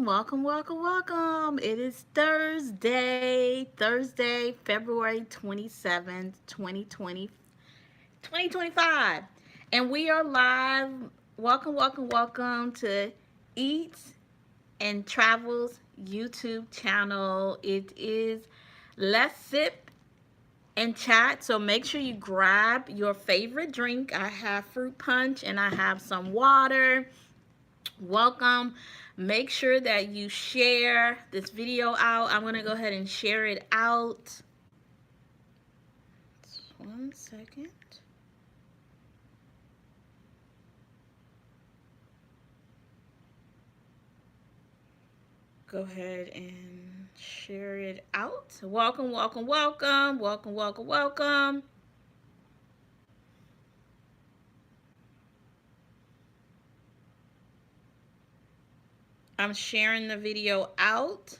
welcome. It is Thursday, February 27th, 2025. And we are live. Welcome to Eats and Travels YouTube channel. It is Let's Sip and Chat. So make sure you grab your favorite drink. I have fruit punch and I have some water. Welcome. Make sure that you share this video out. I'm going to go ahead and share it out. One second. Go ahead and share it out. Welcome. I'm sharing the video out.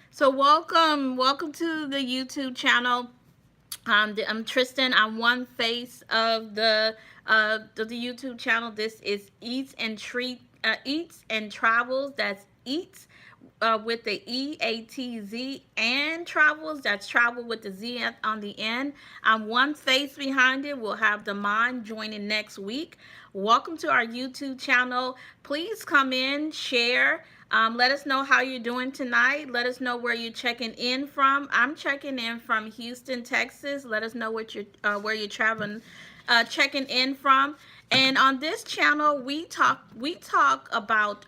So welcome to the YouTube channel. I'm Tristan. I'm one face of the YouTube channel. This is Eats and Travels. That's Eats with the EATZ, and Travels. That's Travel with the Z on the end. I'm one face behind it. We'll have the mind joining next week. Welcome to our YouTube channel. Please come in, share. Let us know how you're doing tonight. Let us know where you're checking in from. I'm checking in from Houston, Texas. Let us know what you're where you're traveling, checking in from. And on this channel, we talk about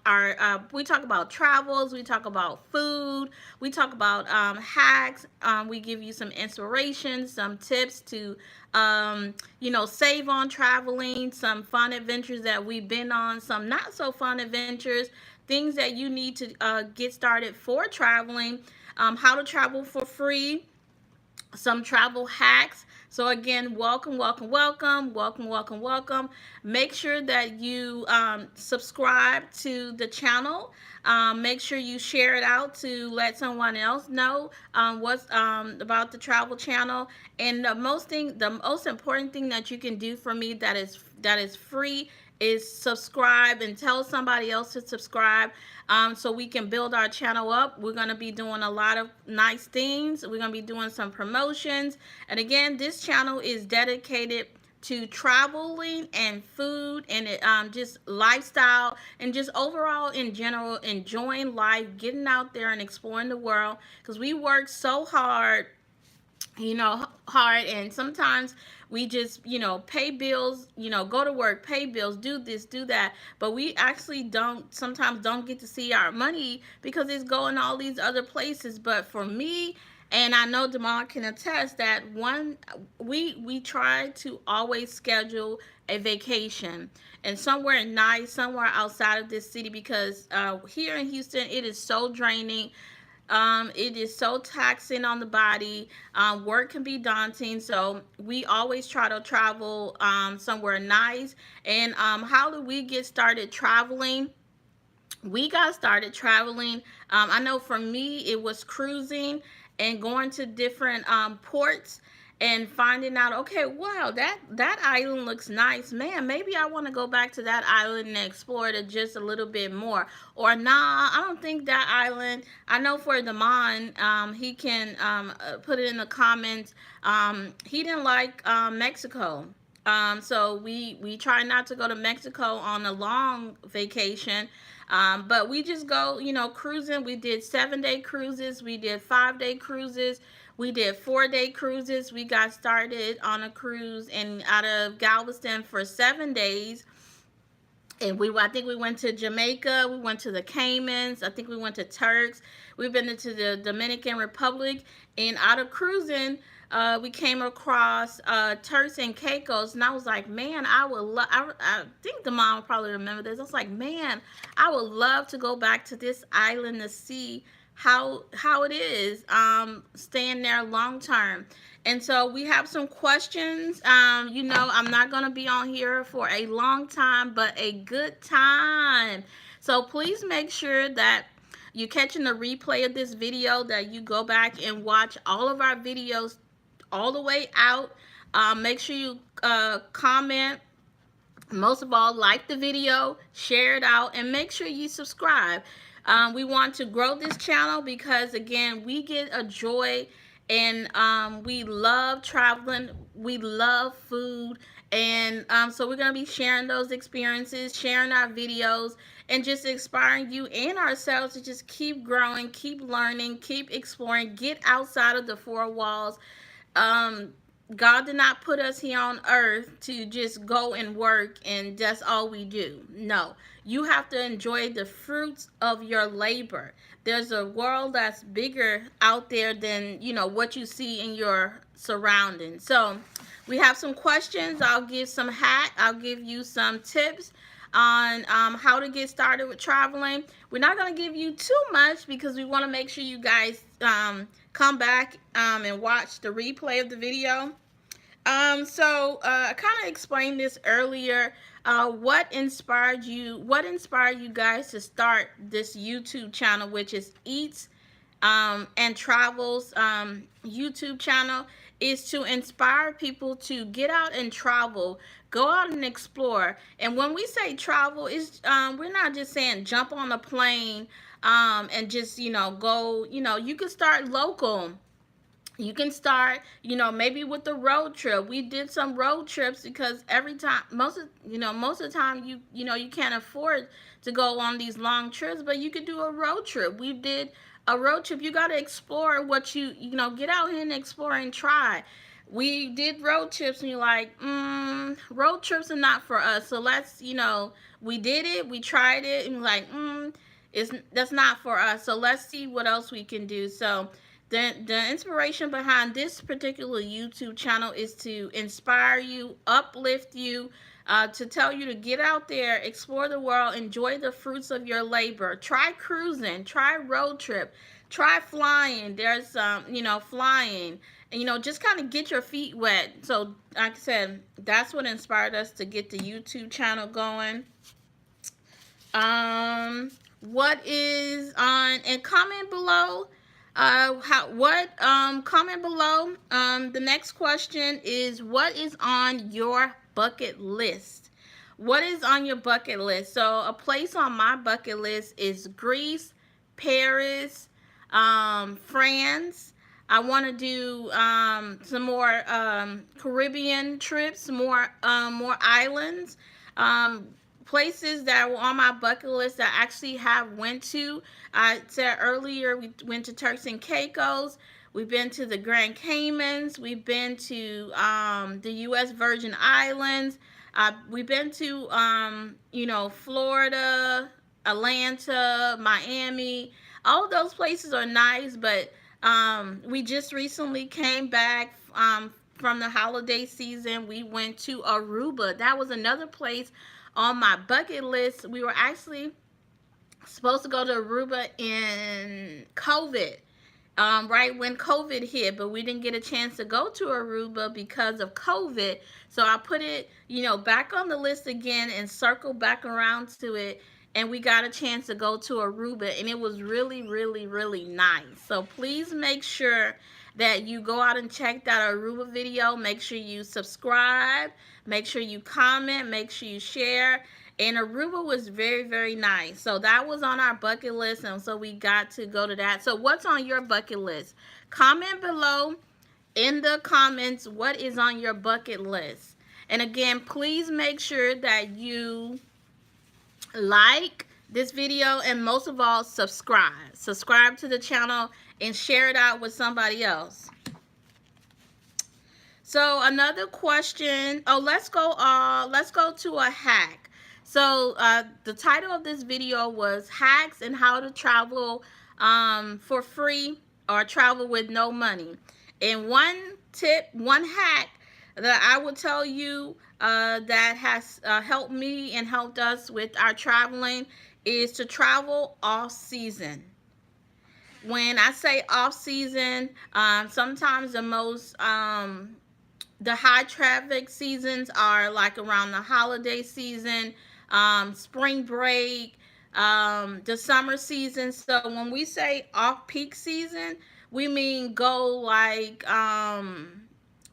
we talk about travels, we talk about food, we talk about hacks. We give you some inspiration, some tips to save on traveling, some fun adventures that we've been on, some not so fun adventures, things that you need to get started for traveling, how to travel for free, some travel hacks. So again, welcome. Make sure that you subscribe to the channel. Make sure you share it out to let someone else know what's about the travel channel. And the most important thing that you can do for me that is free is subscribe and tell somebody else to subscribe, so we can build our channel up. We're going to be doing a lot of nice things. We're going to be doing some promotions. And again, this channel is dedicated to traveling and food and just lifestyle and just overall in general enjoying life, getting out there and exploring the world, because we work so hard, and sometimes we just pay bills, go to work, pay bills, do this, do that, but we actually don't get to see our money because it's going all these other places. But for me, and I know Demar can attest, that we try to always schedule a vacation and somewhere nice, somewhere outside of this city, because here in Houston it is so draining. It is so taxing on the body. Work can be daunting, so we always try to travel somewhere nice. And how do we get started traveling? We got started traveling. I know for me, it was cruising and going to different ports and finding out, okay, wow, that island looks nice, man. Maybe I want to go back to that island and explore it just a little bit more. Or nah, I don't think that island. I know for Damon, he can put it in the comments. He didn't like Mexico. So we try not to go to Mexico on a long vacation. But we just go, cruising. We did 7-day cruises. We did 5-day cruises. We did 4-day cruises. We got started on a cruise and out of Galveston for 7 days. And I think we went to Jamaica, we went to the Caymans, I think we went to Turks, we've been into the Dominican Republic, and out of cruising, we came across Turks and Caicos, and I was like, man, I would love. I think the mom will probably remember this. I was like, man, I would love to go back to this island to see how it is staying there long term. And so we have some questions. I'm not going to be on here for a long time, but a good time. So please make sure that you're catching the replay of this video, that you go back and watch all of our videos all the way out. Make sure you comment. Most of all, like the video, share it out, and make sure you subscribe. We want to grow this channel because, again, we get a joy, and we love traveling. We love food. And so we're going to be sharing those experiences, sharing our videos, and just inspiring you and ourselves to just keep growing, keep learning, keep exploring, get outside of the four walls. um God did not put us here on earth to just go and work and that's all we do. No, you have to enjoy the fruits of your labor. There's a world that's bigger out there than, what you see in your surroundings. So we have some questions. I'll give you some tips on how to get started with traveling. We're not going to give you too much because we want to make sure you guys come back and watch the replay of the video. I kind of explained this earlier. What inspired you? What inspired you guys to start this YouTube channel, which is Eats and Travels YouTube channel, is to inspire people to get out and travel, go out and explore. And when we say travel, is we're not just saying jump on a plane and just go. You can start local. You can start, maybe with the road trip. We did some road trips because every time, most of the time, you can't afford to go on these long trips, but you could do a road trip. We did a road trip. You got to explore what get out here and explore and try. We did road trips, and you're like, road trips are not for us. So we did it, we tried it, and like, that's not for us. So let's see what else we can do. So the inspiration behind this particular YouTube channel is to inspire you, uplift you, to tell you to get out there, explore the world, enjoy the fruits of your labor. Try cruising, try road trip, try flying. There's flying, and just kind of get your feet wet. So like I said, that's what inspired us to get the YouTube channel going. What is on, and comment below comment below. The next question is, what is on your bucket list? What is on your bucket list? So a place on my bucket list is Greece, Paris, France. I want to do some more Caribbean trips, more islands. Places that were on my bucket list that I actually have went to. I said earlier, we went to Turks and Caicos. We've been to the Grand Caymans. We've been to the U.S. Virgin Islands. We've been to Florida, Atlanta, Miami. All of those places are nice, but we just recently came back from the holiday season. We went to Aruba. That was another place on my bucket list. We were actually supposed to go to Aruba in COVID, right when COVID hit, but we didn't get a chance to go to Aruba because of COVID. So I put it, back on the list again and circle back around to it. And we got a chance to go to Aruba, and it was really, really, really nice. So please make sure that you go out and check that Aruba video. Make sure you subscribe. Make sure you comment. Make sure you share. And Aruba was very, very nice. So that was on our bucket list, and so we got to go to that. So what's on your bucket list? Comment below in the comments what is on your bucket list. And again, please make sure that you like this video, and most of all, subscribe to the channel and share it out with somebody else. So another question, let's go to a hack. So the title of this video was Hacks and How to Travel for Free or Travel with No Money. And one tip, one hack that I will tell you that has helped me and helped us with our traveling is to travel off season. When I say off season, sometimes the high traffic seasons are like around the holiday season, spring break, the summer season. So when we say off peak season, we mean go like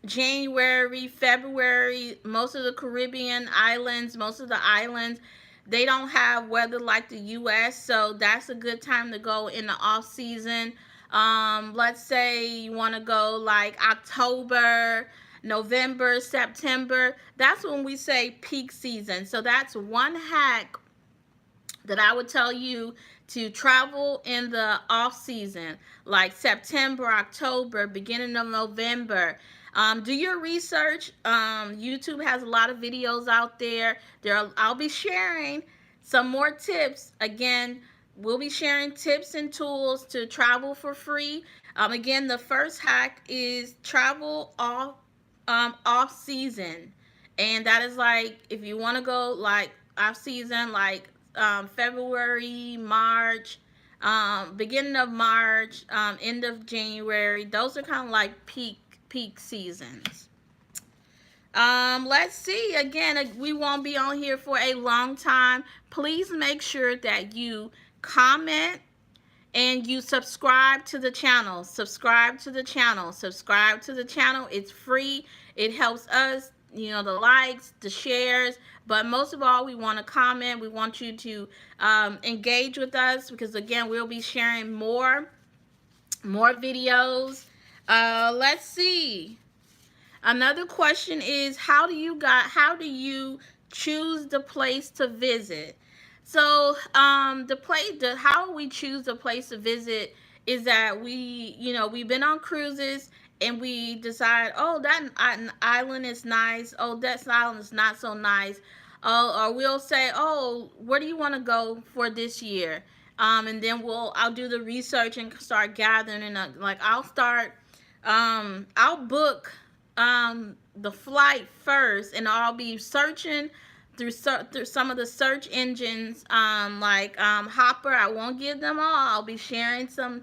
January, February. Most of the Caribbean islands, most of the islands, they don't have weather like the U.S., so that's a good time to go in the off season. Let's say you want to go like October, November, September. That's when we say peak season. So that's one hack that I would tell you to travel in the off season, like September, October, beginning of November. Do your research. YouTube has a lot of videos out there. I'll be sharing some more tips. Again, we'll be sharing tips and tools to travel for free. Again, the first hack is travel off season, and that is like if you want to go like off season, like February, March, beginning of March, end of January. Those are kind of like peak seasons. Let's see. Again, we won't be on here for a long time. Please make sure that you comment and you subscribe to the channel. Subscribe to the channel. Subscribe to the channel. It's free. It helps us, the likes, the shares, but most of all, we want to comment. We want you to engage with us because again, we'll be sharing more videos. Let's see. Another question is how do you choose the place to visit? So how we choose the place to visit is that we've been on cruises and we decide, oh, that island is nice, oh, that island is not so nice. Or we'll say, oh, where do you want to go for this year? And then I'll do the research and start gathering, and like I'll book the flight first, and I'll be searching through some of the search engines, like Hopper. I won't give them all. I'll be sharing some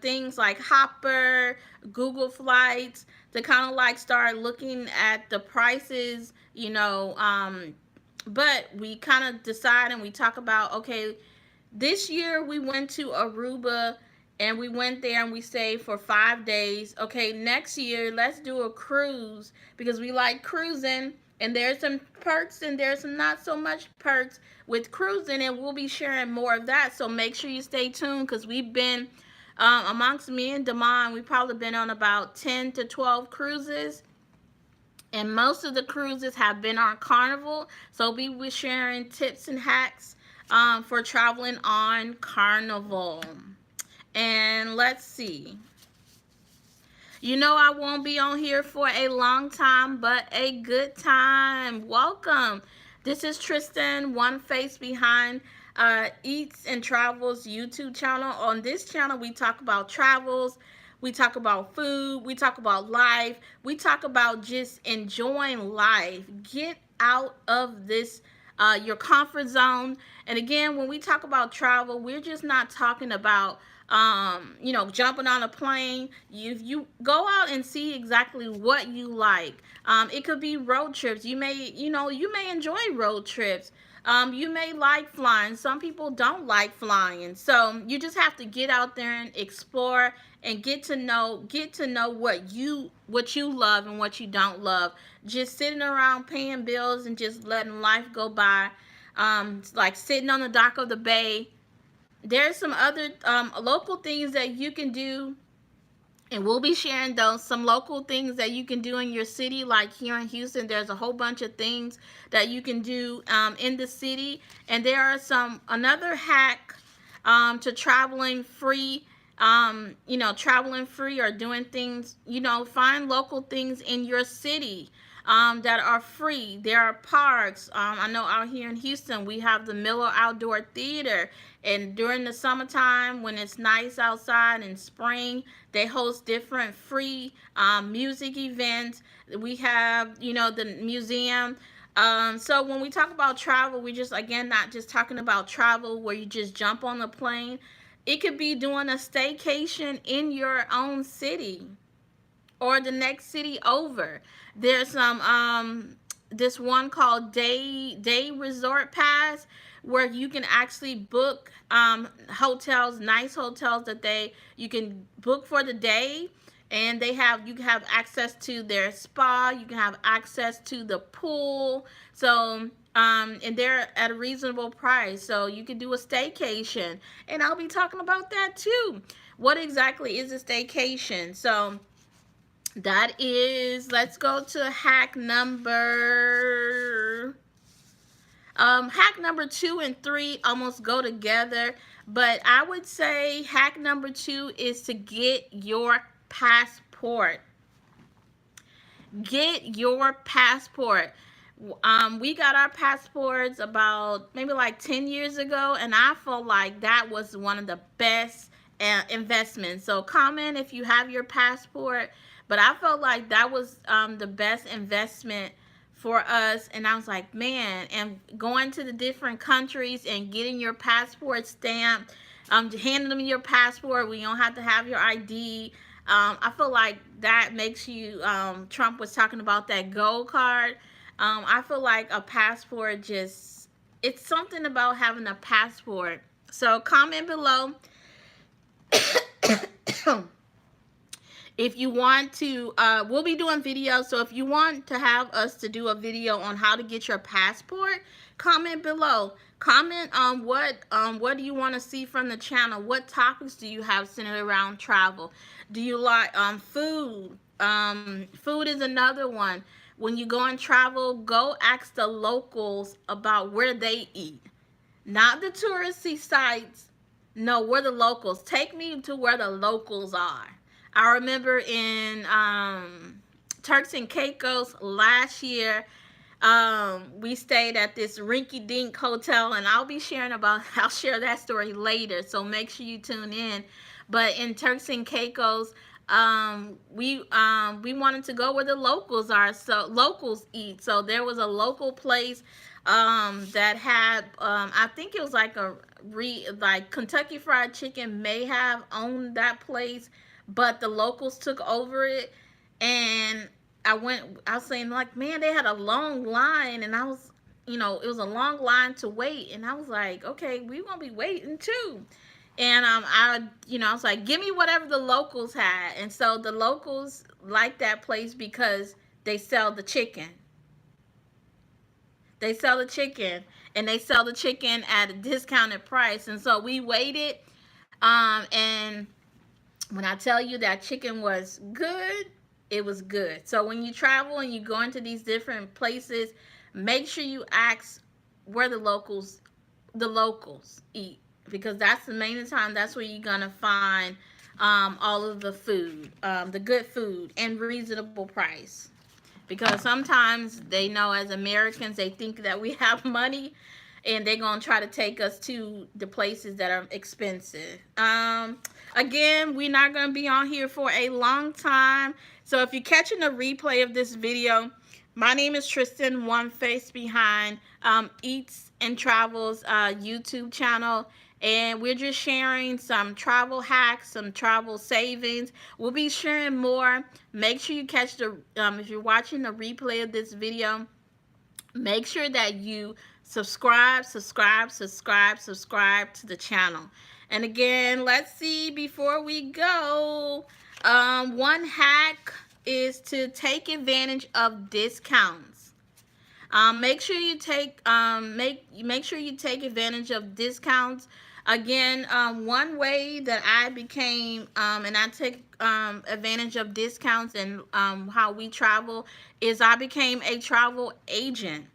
things like Hopper, Google Flights, to kind of like start looking at the prices, but we kind of decide and we talk about, okay, this year we went to Aruba and we went there and we stayed for 5 days. Okay, next year let's do a cruise because we like cruising, and there's some perks and there's some not so much perks with cruising, and we'll be sharing more of that. So make sure you stay tuned because we've been amongst me and Damon, we've probably been on about 10 to 12 cruises, and most of the cruises have been on Carnival. So we will sharing tips and hacks for traveling on Carnival. And let's see. I won't be on here for a long time, but a good time. Welcome. This is Tristan, one face behind Eats and Travels YouTube channel. On this channel, we talk about travels, we talk about food, we talk about life, we talk about just enjoying life. Get out of this your comfort zone. And again, when we talk about travel, we're just not talking about jumping on a plane. You go out and see exactly what you like. It could be road trips. You may enjoy road trips. You may like flying. Some people don't like flying. So you just have to get out there and explore and get to know what you love and what you don't love. Just sitting around paying bills and just letting life go by. Like sitting on the dock of the bay. There's some other local things that you can do, and we'll be sharing those. Some local things that you can do in your city, like here in Houston, there's a whole bunch of things that you can do in the city. And there are another hack to traveling free. Traveling free or doing things, find local things in your city. that are free. There are parks. I know out here in Houston, we have the Miller Outdoor Theater. And during the summertime, when it's nice outside in spring, they host different free music events. We have, the museum. So when we talk about travel, we just, again, not just talking about travel where you just jump on the plane. It could be doing a staycation in your own city or the next city over. There's some this one called Day Resort Pass, where you can actually book hotels, nice hotels that they you can book for the day, and you can have access to their spa, you can have access to the pool. So and they're at a reasonable price, so you can do a staycation, and I'll be talking about that too. What exactly is a staycation? So that is, let's go to hack number 2 and 3 almost go together, but I would say hack number 2 is to get your passport. Get your passport. We got our passports about maybe like 10 years ago, and I feel like that was one of the best investments. So comment if you have your passport, but I felt like that was the best investment for us. And I was like, man, and going to the different countries and getting your passport stamped, handing them your passport when you don't have to have your ID. I feel like that makes you, Trump was talking about that gold card. I feel like a passport just, it's something about having a passport. So comment below if you want to, we'll be doing videos. So if you want to have us to do a video on how to get your passport, comment below. Comment on what do you want to see from the channel? What topics do you have centered around travel? Do you like food? Food is another one. When you go and travel, go ask the locals about where they eat. Not the touristy sites. No, where the locals. Take me to where the locals are. I remember in Turks and Caicos last year, we stayed at this rinky dink hotel, and I'll share that story later, so make sure you tune in. But in Turks and Caicos, we wanted to go where the locals are, so locals eat. So there was a local place that had, I think it was like like Kentucky Fried Chicken may have owned that place, but the locals took over it. And I was saying, like, man, they had a long line, and I was, it was a long line to wait, and I was like, okay, we gonna be waiting too. And I was like, give me whatever the locals had. And so the locals like that place because they sell the chicken. They sell the chicken, and they sell the chicken at a discounted price. And so we waited, and when I tell you that chicken was good, it was good. So when you travel and you go into these different places, make sure you ask where the locals eat, because that's the main time. That's where you're gonna find all of the food, the good food, and reasonable price. Because sometimes they know, as Americans, they think that we have money, and they're gonna try to take us to the places that are expensive. Again, we're not gonna be on here for a long time, so if you're catching a replay of this video, my name is Tristan, One Face Behind Eats and Travels YouTube channel, and we're just sharing some travel hacks, some travel savings. We'll be sharing more. Make sure you catch if you're watching the replay of this video, make sure that you subscribe to the channel. And again, let's see, before we go, one hack is to take advantage of discounts. Make sure you take advantage of discounts. Again, one way that I became and I take advantage of discounts and how we travel is I became a travel agent.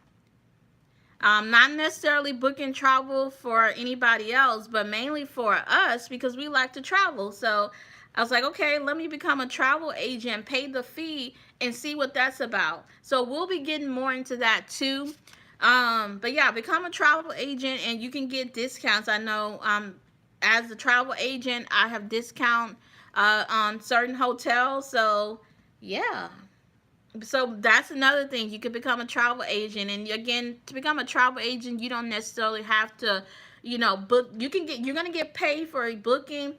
Not necessarily booking travel for anybody else, but mainly for us because we like to travel. So I was like, okay, let me become a travel agent, pay the fee, and see what that's about. So we'll be getting more into that too. But yeah, become a travel agent and you can get discounts. I know as a travel agent, I have discount on certain hotels. So yeah, so that's another thing. You could become a travel agent, and again, to become a travel agent, you don't necessarily have to, book. You're gonna get paid for a booking,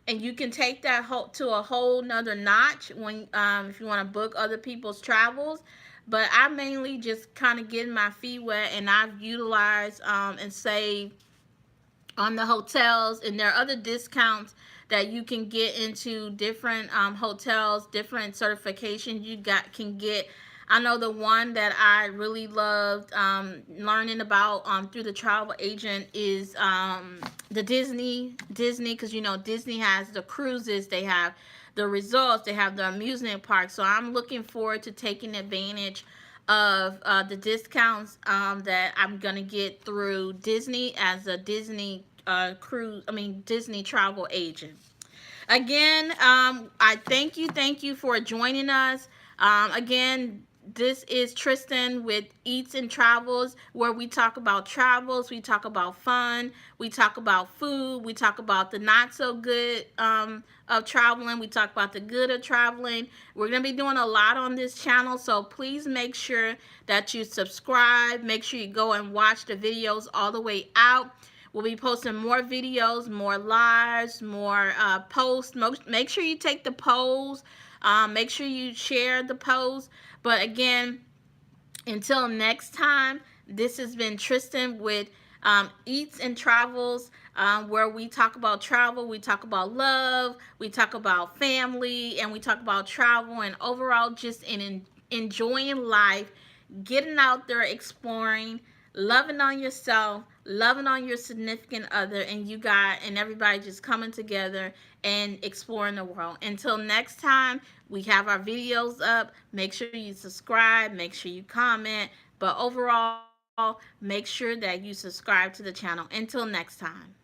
and you can take that to a whole nother notch when if you want to book other people's travels. But I mainly just kind of getting my feet wet, and I've utilized and saved on the hotels, and there are other discounts that you can get into different hotels, different certifications you got can get. I know the one that I really loved learning about through the travel agent is the Disney, because Disney has the cruises, they have the resorts, they have the amusement parks. So I'm looking forward to taking advantage of the discounts that I'm gonna get through Disney as a Disney Disney travel agent. Again, I thank you for joining us. Again, this is Tristan with Eats and Travels, where we talk about travels, we talk about fun, we talk about food, we talk about the not so good of traveling, we talk about the good of traveling. We're going to be doing a lot on this channel, so please make sure that you subscribe. Make sure you go and watch the videos all the way out. We'll be posting more videos, more lives, more posts. Make sure you take the polls. Make sure you share the posts. But again, until next time, this has been Tristan with Eats and Travels, where we talk about travel, we talk about love, we talk about family, and we talk about travel and overall just enjoying life, getting out there, exploring, loving on yourself, loving on your significant other, and everybody just coming together and exploring the world. Until next time, we have our videos up. Make sure you subscribe, make sure you comment, but overall, make sure that you subscribe to the channel. Until next time.